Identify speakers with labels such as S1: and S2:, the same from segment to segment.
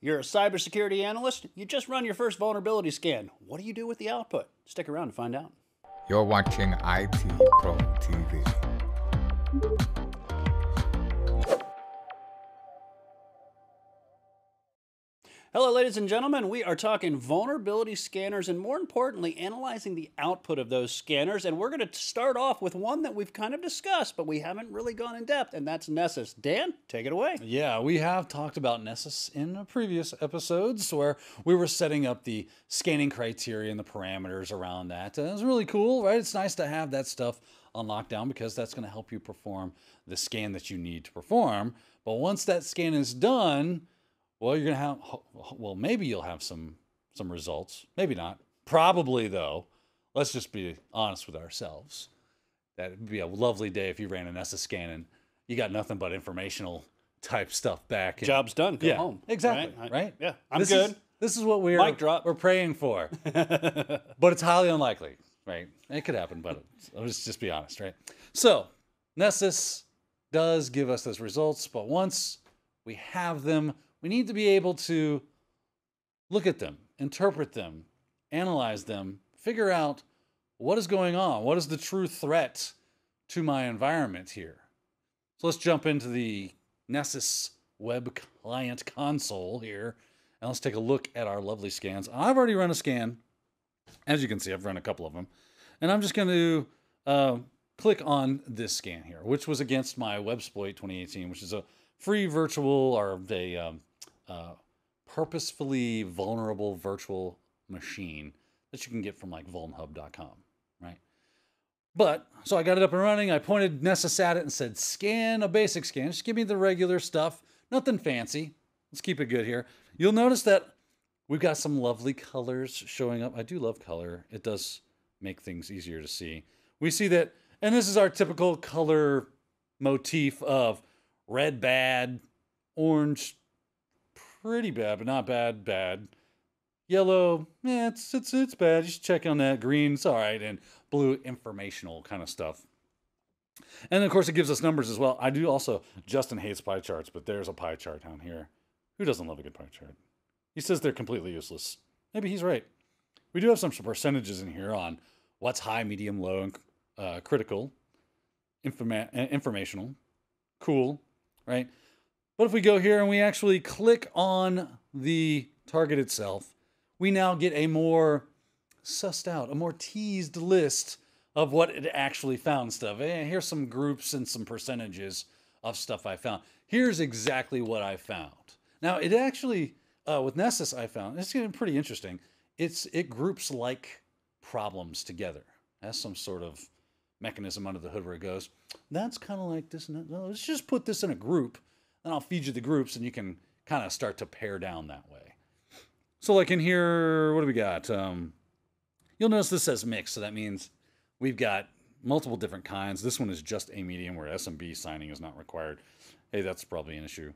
S1: You're a cybersecurity analyst? You just run your first vulnerability scan. What do you do with the output? Stick around to find out.
S2: You're watching IT Pro TV.
S1: Hello, ladies and gentlemen. We are talking vulnerability scanners and, more importantly, analyzing the output of those scanners. And we're going to start off with one that we've kind of discussed, but we haven't really gone in depth, and that's Nessus. Dan, take it away.
S3: Yeah, we have talked about Nessus in previous episodes where we were setting up the scanning criteria and the parameters around that. And it was really cool, right? It's nice to have that stuff on lockdown because that's going to help you perform the scan that you need to perform. But once that scan is done, well, you're going to have, well, maybe you'll have some results. Maybe not. Probably, though. Let's just be honest with ourselves. That would be a lovely day if you ran an Nessus scan and you got nothing but informational type stuff back. And,
S1: Job's done. Go home.
S3: Exactly. Right?
S1: Yeah, I'm good.
S3: This is what we're praying for. But it's highly unlikely, right? It could happen, but let's just be honest, right? So, Nessus does give us those results, but once we have them, we need to be able to look at them, interpret them, analyze them, figure out what is going on. What is the true threat to my environment here? So let's jump into the Nessus web client console here, and let's take a look at our lovely scans. I've already run a scan. As you can see, I've run a couple of them. And I'm just going to click on this scan here, which was against my Websploit 2018, which is a free virtual or a purposefully vulnerable virtual machine that you can get from like vulnhub.com, right? But, so I got it up and running. I pointed Nessus at it and said, scan a basic scan. Just give me the regular stuff. Nothing fancy. Let's keep it good here. You'll notice that we've got some lovely colors showing up. I do love color. It does make things easier to see. We see that, and this is our typical color motif of red bad, orange pretty bad, but not bad, bad. Yellow, yeah, it's bad. You should check on that. Green's all right, and blue, informational kind of stuff. And of course, it gives us numbers as well. I do also, Justin hates pie charts, but there's a pie chart down here. Who doesn't love a good pie chart? He says they're completely useless. Maybe he's right. We do have some percentages in here on what's high, medium, low, and critical, informational, cool, right? But if we go here and we actually click on the target itself, we now get a more sussed out, a more teased list of what it actually found stuff. Here's some groups and some percentages of stuff I found. Here's exactly what I found. Now, it actually, with Nessus I found, it's getting pretty interesting. It groups like problems together. It has some sort of mechanism under the hood where it goes, that's kind of like this and that. No, let's just put this in a group. Then I'll feed you the groups and you can kind of start to pare down that way. So like in here, what do we got? You'll notice this says mix. So that means we've got multiple different kinds. This one is just a medium where SMB signing is not required. Hey, that's probably an issue.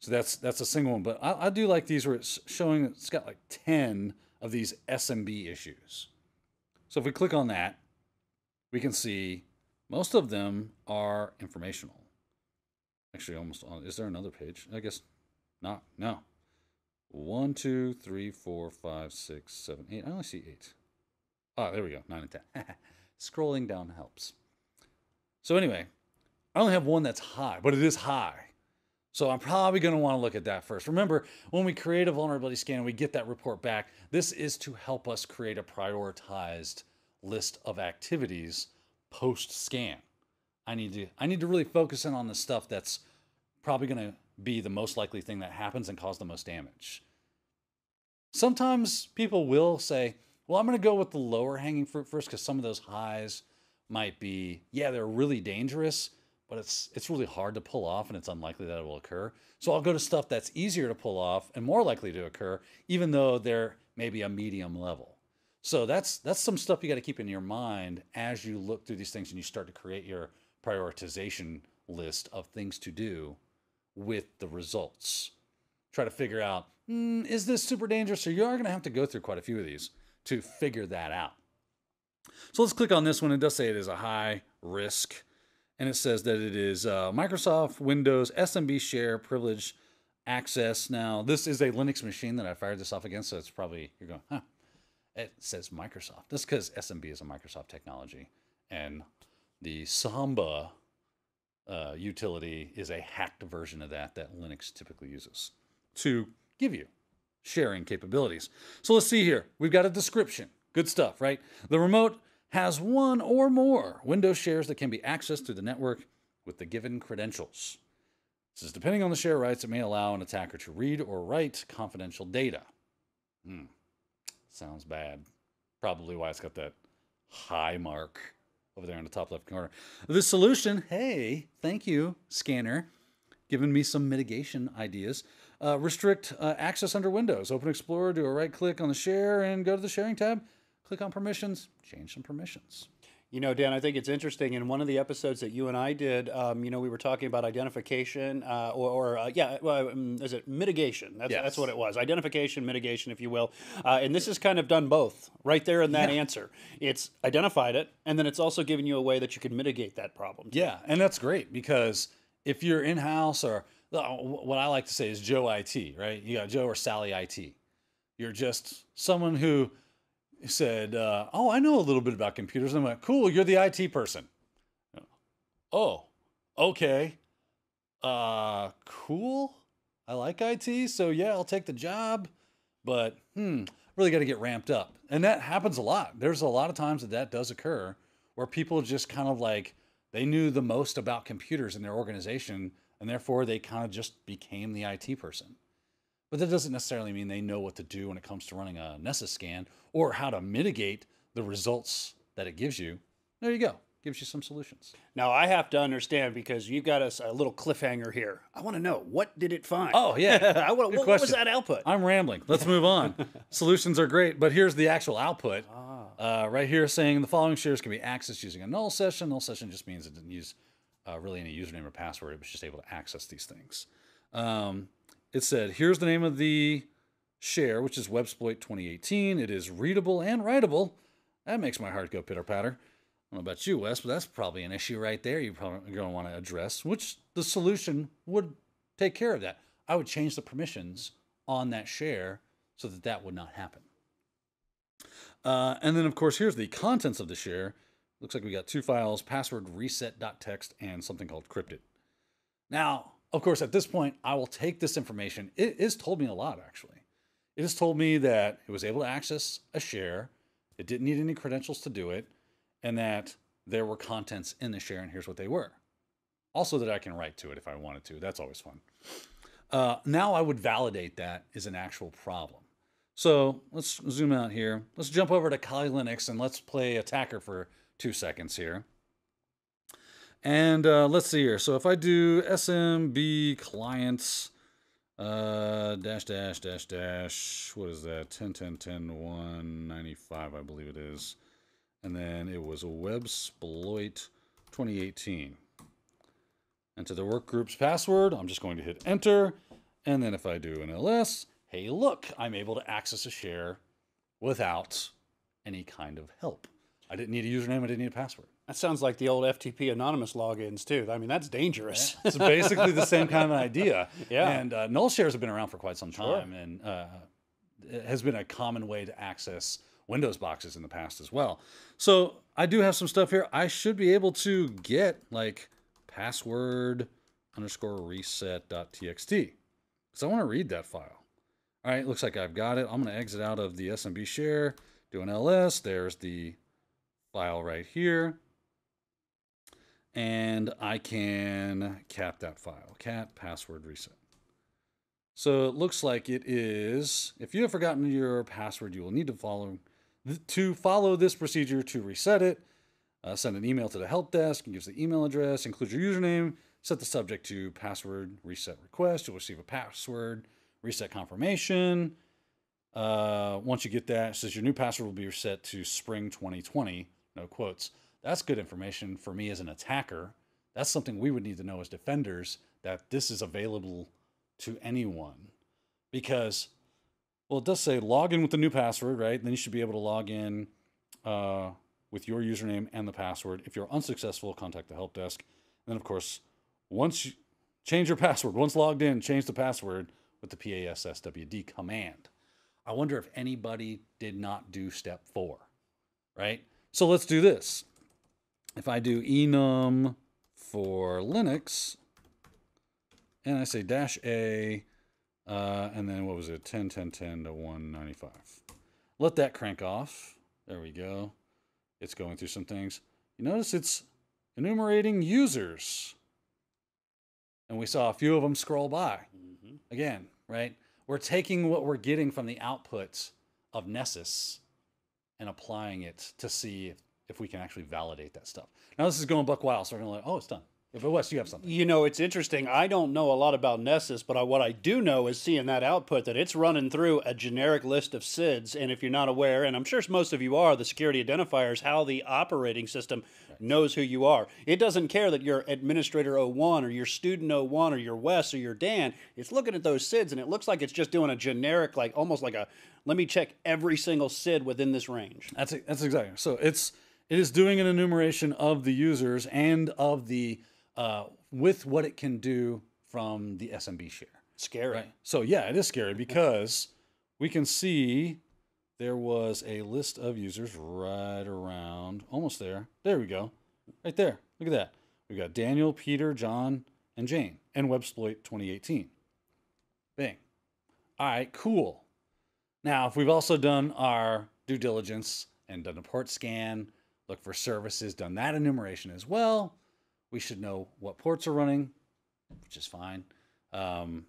S3: So that's a single one. But I do like these where it's showing it's got like 10 of these SMB issues. So if we click on that, we can see most of them are informational. Actually, almost on. Is there another page? I guess not. No. 1, 2, 3, 4, 5, 6, 7, 8. I only see 8. Oh, there we go. 9 and 10. Scrolling down helps. So anyway, I only have one that's high, but it is high. So I'm probably going to want to look at that first. Remember, when we create a vulnerability scan and we get that report back, this is to help us create a prioritized list of activities post-scan. I need to really focus in on the stuff that's probably going to be the most likely thing that happens and cause the most damage. Sometimes people will say, well, I'm going to go with the lower hanging fruit first because some of those highs might be, yeah, they're really dangerous, but it's really hard to pull off and it's unlikely that it will occur. So I'll go to stuff that's easier to pull off and more likely to occur, even though they're maybe a medium level. So that's some stuff you got to keep in your mind as you look through these things and you start to create your prioritization list of things to do with the results. Try to figure out, is this super dangerous? So you are going to have to go through quite a few of these to figure that out. So let's click on this one. It does say it is a high risk. And it says that it is Microsoft Windows SMB share privilege access. Now, this is a Linux machine that I fired this off against, so it's probably, you're going, huh, it says Microsoft. That's because SMB is a Microsoft technology, and the Samba utility is a hacked version of that Linux typically uses to give you sharing capabilities. So let's see here. We've got a description. Good stuff, right? The remote has one or more Windows shares that can be accessed through the network with the given credentials. It says, depending on the share rights, it may allow an attacker to read or write confidential data. Sounds bad. Probably why it's got that high mark over there in the top left corner. The solution, hey, thank you, scanner, giving me some mitigation ideas. Restrict access under Windows. Open Explorer, do a right click on the share and go to the sharing tab. Click on permissions, change some permissions.
S1: You know, Dan, I think it's interesting. In one of the episodes that you and I did, we were talking about identification is it mitigation? That's what it was. Identification, mitigation, if you will. And this is kind of done both right there in that answer. It's identified it, and then it's also giving you a way that you can mitigate that problem.
S3: Yeah, and that's great because if you're in-house, or what I like to say is Joe IT, right? You got Joe or Sally IT. You're just someone who said, oh, I know a little bit about computers. And I went, cool, you're the IT person. Oh, okay. Cool. I like IT, so yeah, I'll take the job. But, really got to get ramped up. And that happens a lot. There's a lot of times that does occur where people just kind of like, they knew the most about computers in their organization, and therefore they kind of just became the IT person. But that doesn't necessarily mean they know what to do when it comes to running a Nessus scan or how to mitigate the results that it gives you. There you go. Gives you some solutions.
S1: Now, I have to understand, because you've got us a little cliffhanger here. I want to know, what did it find?
S3: Oh, yeah.
S1: What was that output?
S3: I'm rambling. Let's move on. Solutions are great, but here's the actual output. Right here saying the following shares can be accessed using a null session. Null session just means it didn't use really any username or password. It was just able to access these things. It said, here's the name of the share, which is Websploit 2018. It is readable and writable. That makes my heart go pitter-patter. I don't know about you, Wes, but that's probably an issue right there you're probably going to want to address, which the solution would take care of that. I would change the permissions on that share so that that would not happen. And then, of course, here's the contents of the share. Looks like we got two files, password reset.txt and something called cryptid. Now, of course, at this point, I will take this information. It has told me a lot, actually. It has told me that it was able to access a share. It didn't need any credentials to do it, and that there were contents in the share, and here's what they were. Also that I can write to it if I wanted to. That's always fun. Now I would validate that as an actual problem. So let's zoom out here. Let's jump over to Kali Linux, and let's play attacker for 2 seconds here. And let's see here. So if I do SMB clients dash, what is that? 10.10.10.195, I believe it is. And then it was a Websploit 2018. Enter the work group's password. I'm just going to hit enter. And then if I do an ls, hey, look, I'm able to access a share without any kind of help. I didn't need a username. I didn't need a password.
S1: That sounds like the old FTP anonymous logins, too. I mean, that's dangerous.
S3: It's basically the same kind of idea.
S1: Yeah.
S3: And null shares have been around for quite some time. And it has been a common way to access Windows boxes in the past as well. So I do have some stuff here. I should be able to get like password _reset.txt because I want to read that file. All right, looks like I've got it. I'm going to exit out of the SMB share, do an ls. There's the file right here. And I can cat that file, cat password reset. So it looks like it is, if you have forgotten your password, you will need to follow this procedure to reset it. Send an email to the help desk and gives the email address, include your username, set the subject to password reset request. You'll receive a password reset confirmation. Once you get that, it says your new password will be reset to spring 2020, no quotes. That's good information for me as an attacker. That's something we would need to know as defenders, that this is available to anyone. Because, well, it does say log in with the new password, right? Then you should be able to log in with your username and the password. If you're unsuccessful, contact the help desk. And then, of course, once you change your password, once logged in, change the password. with the PASSWD command. I wonder if anybody did not do step 4, right? So let's do this. If I do enum for Linux, and I say -a, and then what was it, 10.10.10 to 195. Let that crank off. There we go. It's going through some things. You notice it's enumerating users. And we saw a few of them scroll by. Again, right? We're taking what we're getting from the outputs of Nessus and applying it to see if we can actually validate that stuff. Now this is going buck wild, so we're going to oh, it's done. But Wes, you have something.
S1: You know, it's interesting. I don't know a lot about Nessus, but what I do know is seeing that output that it's running through a generic list of SIDs. And if you're not aware, and I'm sure most of you are, the security identifiers, how the operating system knows who you are. It doesn't care that you're administrator 01 or you're student 01 or you're Wes or you're Dan. It's looking at those SIDs, and it looks like it's just doing a generic, like almost like a, let me check every single SID within this range.
S3: That's exactly. So it is doing an enumeration of the users and of the with what it can do from the SMB share.
S1: Scary.
S3: Right? So yeah, it is scary because we can see there was a list of users right around, almost there. There we go. Right there. Look at that. We've got Daniel, Peter, John, and Jane, and Websploit 2018. Bing. All right, cool. Now, if we've also done our due diligence and done a port scan, look for services, done that enumeration as well, we should know what ports are running, which is fine. I'm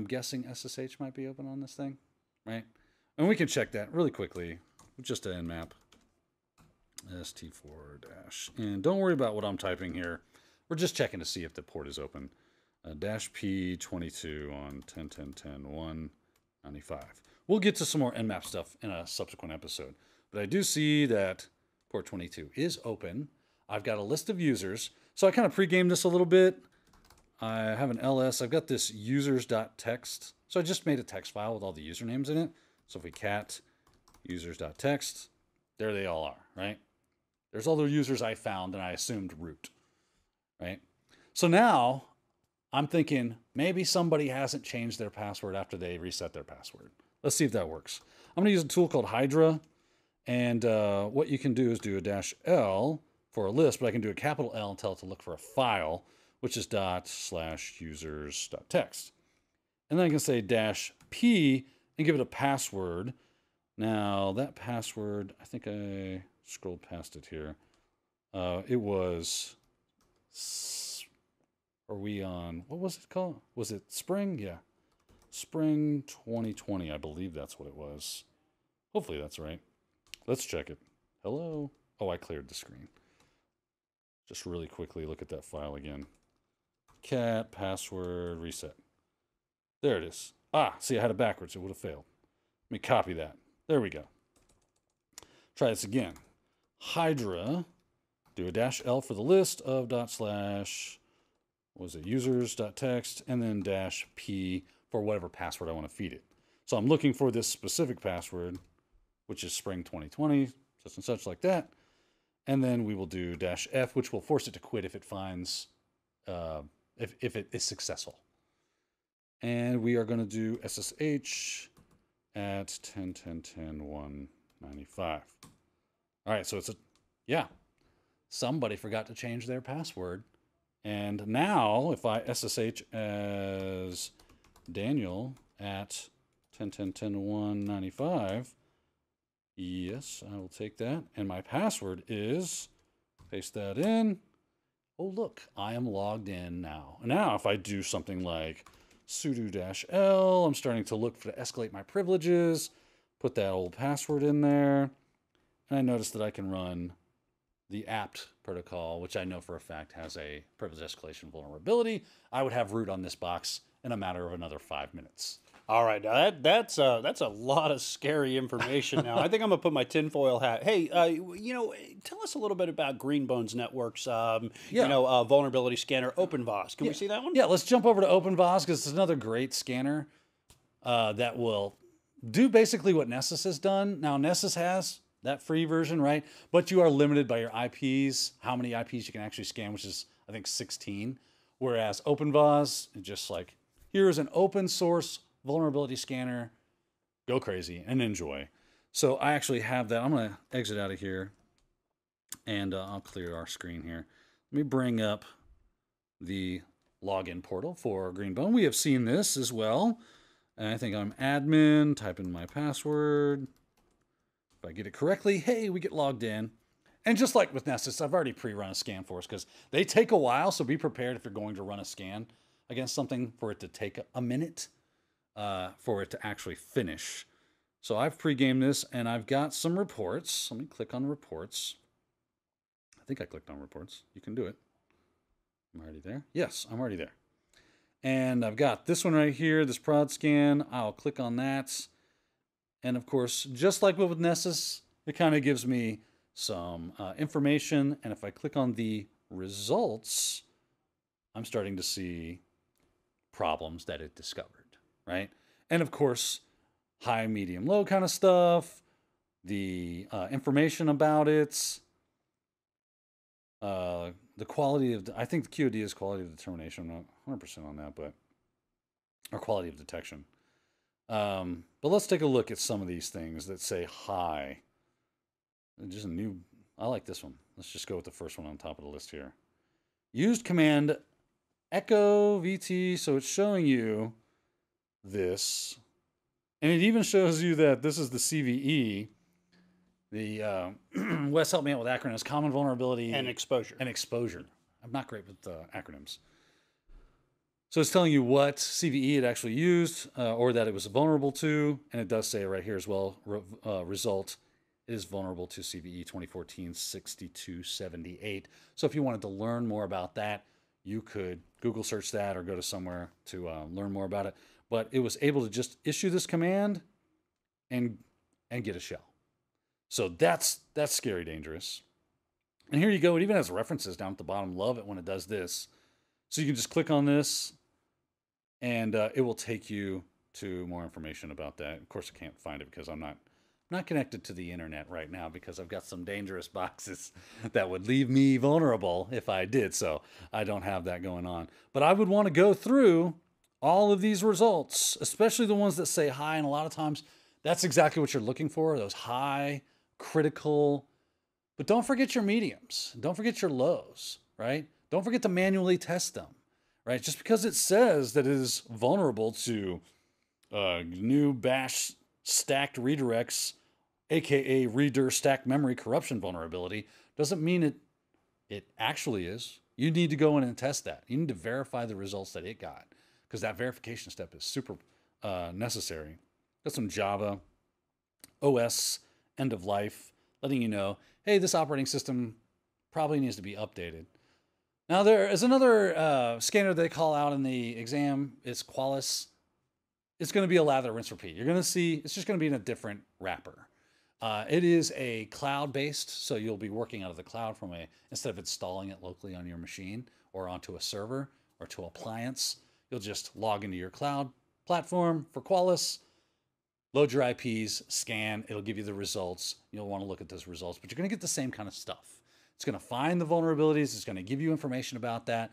S3: guessing SSH might be open on this thing, right? And we can check that really quickly with just an nmap. st4 and don't worry about what I'm typing here. We're just checking to see if the port is open. -p22 on 10.10.10.195. We'll get to some more nmap stuff in a subsequent episode, but I do see that port 22 is open. I've got a list of users. So I kind of pre-gamed this a little bit. I have an ls. I've got this users.txt. So I just made a text file with all the usernames in it. So if we cat users.txt, there they all are, right? There's all the users I found and I assumed root, right? So now I'm thinking maybe somebody hasn't changed their password after they reset their password. Let's see if that works. I'm going to use a tool called Hydra. And what you can do is do a -l for a list, but I can do a capital L and tell it to look for a file, which is ./users.txt. And then I can say -p and give it a password. Now that password, I think I scrolled past it here. It was, are we on, what was it called? Was it spring? Yeah. Spring 2020, I believe that's what it was. Hopefully that's right. Let's check it. Hello? Oh, I cleared the screen. Just really quickly look at that file again. Cat, password, reset. There it is. Ah, see, I had it backwards. It would have failed. Let me copy that. There we go. Try this again. Hydra. Do a -l for the list of users.txt, and then -p for whatever password I want to feed it. So I'm looking for this specific password, which is spring 2020, such and such like that. And then we will do -f, which will force it to quit if it finds, if it is successful. And we are going to do SSH at 10.10.10.195. All right, so it's somebody forgot to change their password. And now if I SSH as Daniel at 10.10.10.195, yes, I will take that. And my password is, paste that in. Oh, look, I am logged in now. Now, if I do something like sudo -l, I'm starting to look to escalate my privileges, put that old password in there, and I notice that I can run the apt protocol, which I know for a fact has a privilege escalation vulnerability. I would have root on this box in a matter of another 5 minutes.
S1: All right, now that's a lot of scary information. Now I think I'm gonna put my tinfoil hat. Hey, tell us a little bit about Greenbones Networks. Vulnerability scanner OpenVOS. Can we see that one?
S3: Yeah, let's jump over to OpenVOS because it's another great scanner that will do basically what Nessus has done. Now Nessus has that free version, right? But you are limited by your IPs, how many IPs you can actually scan, which is I think 16. Whereas OpenVOS, just like Here's an open source vulnerability scanner. Go crazy and enjoy. So I actually have that. I'm going to exit out of here, and I'll clear our screen here. Let me bring up the login portal for Greenbone. We have seen this as well. And I think I'm admin, type in my password. If I get it correctly, hey, we get logged in. And just like with Nessus, I've already pre-run a scan for us because they take a while. So be prepared if you're going to run a scan against something for it to take a minute for it to actually finish. So I've pre-gamed this and I've got some reports. Let me click on reports. I think I clicked on reports. You can do it. I'm already there. Yes, I'm already there. And I've got this one right here, this prod scan. I'll click on that. And of course, just like with Nessus, it kind of gives me some information. And if I click on the results, I'm starting to see problems that it discovered, right? And of course, high, medium, low kind of stuff, the information about it, the quality of, I think the QOD is quality of determination. I'm not 100% on that, but, or quality of detection. But let's take a look at some of these things that say high. Just a new, I like this one. Let's just go with the first one on top of the list here. Used command echo VT. So it's showing you this. And it even shows you that this is the CVE. The Wes helped me out with acronyms. Common vulnerability
S1: And exposure.
S3: And exposure. I'm not great with acronyms. So it's telling you what CVE it actually used or that it was vulnerable to. And it does say right here as well, result is vulnerable to CVE 2014-6278. So if you wanted to learn more about that, you could Google search that or go to somewhere to learn more about it. But it was able to just issue this command and get a shell. So that's scary dangerous. And here you go. It even has references down at the bottom. Love it when it does this. So you can just click on this and it will take you to more information about that. Of course, I can't find it because I'm not connected to the internet right now because I've got some dangerous boxes that would leave me vulnerable if I did. So I don't have that going on. But I would want to go through all of these results, especially the ones that say high. And a lot of times that's exactly what you're looking for, those high, critical. But don't forget your mediums. Don't forget your lows, right? Don't forget to manually test them, right? Just because it says that it is vulnerable to new bash stacked redirects, aka redir stacked memory corruption vulnerability, doesn't mean it actually is. You need to go in and test that. You need to verify the results that it got because that verification step is super necessary. Got some Java OS end of life, letting you know, hey, this operating system probably needs to be updated. Now there is another scanner they call out in the exam. It's Qualys. It's going to be a lather, rinse, repeat. You're going to see, it's just going to be in a different wrapper. It is a cloud-based, so you'll be working out of the cloud instead of installing it locally on your machine or onto a server or to an appliance. You'll just log into your cloud platform for Qualys, load your IPs, scan, it'll give you the results. You'll want to look at those results, but you're going to get the same kind of stuff. It's going to find the vulnerabilities. It's going to give you information about that.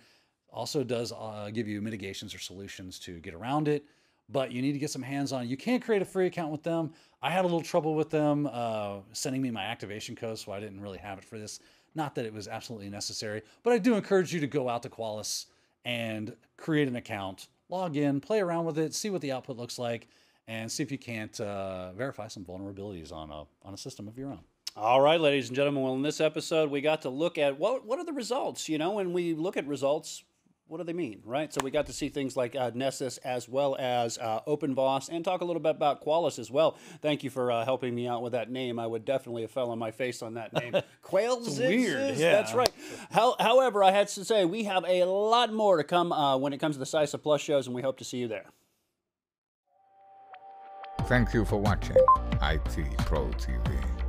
S3: Also does give you mitigations or solutions to get around it, but you need to get some hands-on. You can't create a free account with them. I had a little trouble with them sending me my activation code, so I didn't really have it for this. Not that it was absolutely necessary, but I do encourage you to go out to Qualys and create an account, log in, play around with it, see what the output looks like, and see if you can't verify some vulnerabilities on a system of your own.
S1: All right, ladies and gentlemen. Well, in this episode, we got to look at what are the results. You know, when we look at results, what do they mean, right? So we got to see things like Nessus as well as OpenVOS and talk a little bit about Qualys as well. Thank you for helping me out with that name. I would definitely have fell on my face on that name. Quails.
S3: Weird. Yeah.
S1: That's right. However, I had to say we have a lot more to come when it comes to the CySa Plus shows, and we hope to see you there.
S2: Thank you for watching IT Pro TV.